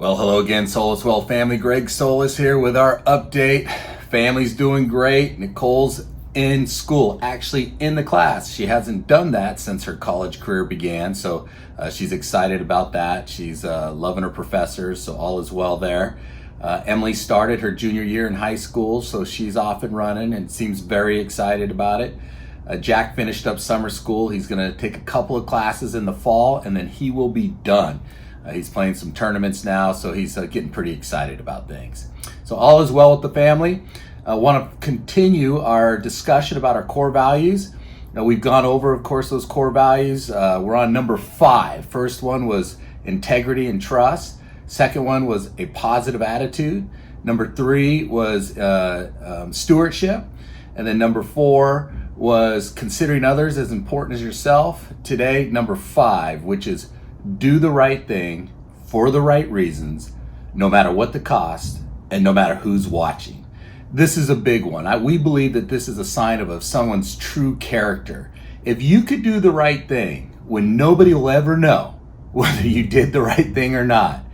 Well, hello again, Solis Well family. Greg Solis here with our update. Family's doing great. Nicole's in school, actually in the class. She hasn't done that since her college career began, so she's excited about that. She's loving her professors, so all is well there. Emily started her junior year in high school, so she's off and running and seems very excited about it. Jack finished up summer school. He's going to take a couple of classes in the fall, and then he will be done. He's playing some tournaments now, so he's getting pretty excited about things. So all is well with the family. I want to continue our discussion about our core values. Now, we've gone over, of course, those core values. We're on number 5. First one was integrity and trust. Second one was a positive attitude. Number 3 was stewardship. And then number 4 was considering others as important as yourself. Today, number 5, which is do the right thing for the right reasons, no matter what the cost and no matter who's watching. This is a big one. We believe that this is a sign of someone's true character. If you could do the right thing when nobody will ever know whether you did the right thing or not,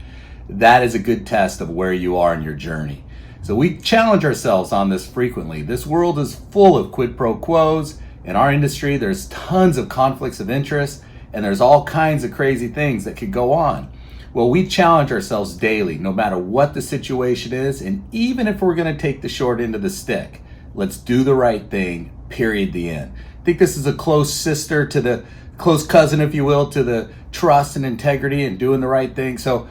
that is a good test of where you are in your journey. So we challenge ourselves on this frequently. This world is full of quid pro quos. In our industry, there's tons of conflicts of interest, and there's all kinds of crazy things that could go on. Well, we challenge ourselves daily, no matter what the situation is, and even if we're going to take the short end of the stick, let's do the right thing, period, the end. I think this is a close sister to the close cousin, if you will, to the trust and integrity and doing the right thing. So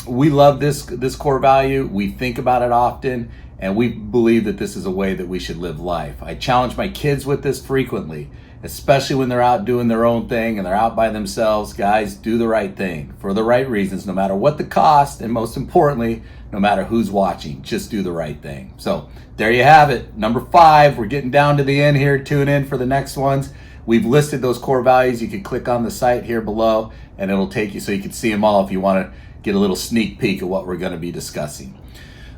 we love this core value. We think about it often, and we believe that this is a way that we should live life. I challenge my kids with this frequently, especially when they're out doing their own thing and they're out by themselves. Guys, do the right thing for the right reasons, no matter what the cost, and most importantly, no matter who's watching. Just do the right thing. So there you have it. Number 5, we're getting down to the end here. Tune in for the next ones. We've listed those core values. You can click on the site here below and it'll take you so you can see them all if you want to get a little sneak peek of what we're going to be discussing.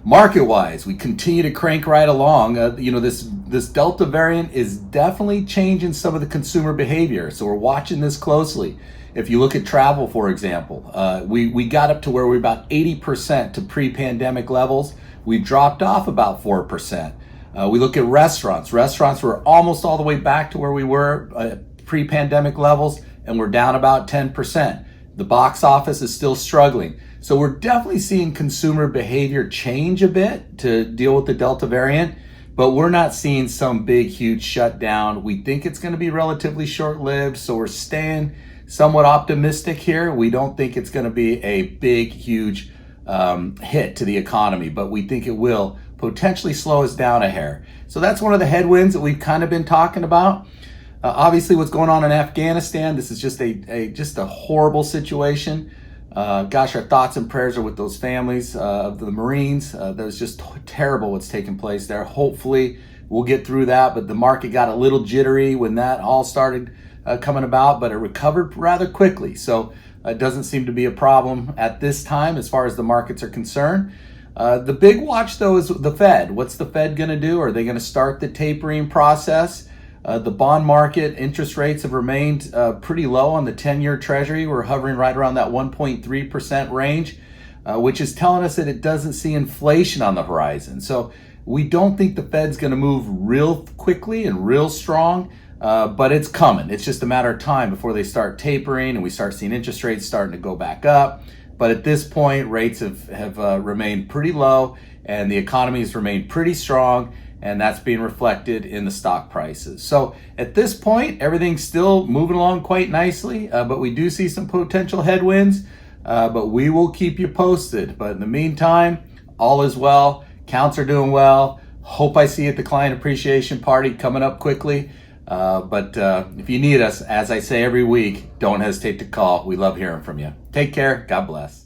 Market-wise, we continue to crank right along. This Delta variant is definitely changing some of the consumer behavior, so we're watching this closely. If you look at travel, for example, we got up to where we're about 80% to pre-pandemic levels. We dropped off about 4%. We look at restaurants. Restaurants were almost all the way back to where we were pre-pandemic levels, and we're down about 10%. The box office is still struggling. So we're definitely seeing consumer behavior change a bit to deal with the Delta variant, but we're not seeing some big, huge shutdown. We think it's going to be relatively short-lived, so we're staying somewhat optimistic here. We don't think it's going to be a big, huge hit to the economy, but we think it will potentially slow us down a hair. So that's one of the headwinds that we've kind of been talking about. Obviously, what's going on in Afghanistan, this is just a horrible situation. Gosh, our thoughts and prayers are with those families of the Marines. That was just terrible what's taking place there. Hopefully, we'll get through that, but the market got a little jittery when that all started coming about, but it recovered rather quickly. So it doesn't seem to be a problem at this time as far as the markets are concerned. The big watch, though, is the Fed. What's the Fed going to do? Are they going to start the tapering process? The bond market interest rates have remained pretty low on the 10-year Treasury. We're hovering right around that 1.3% range, which is telling us that it doesn't see inflation on the horizon. So we don't think the Fed's going to move real quickly and real strong, but it's coming. It's just a matter of time before they start tapering and we start seeing interest rates starting to go back up. But at this point, rates have remained pretty low and the economy has remained pretty strong, and that's being reflected in the stock prices. So at this point, everything's still moving along quite nicely, but we do see some potential headwinds, but we will keep you posted. But in the meantime, all is well. Counts are doing well. Hope I see you at the client appreciation party coming up quickly. But if you need us, as I say every week, don't hesitate to call. We love hearing from you. Take care. God bless.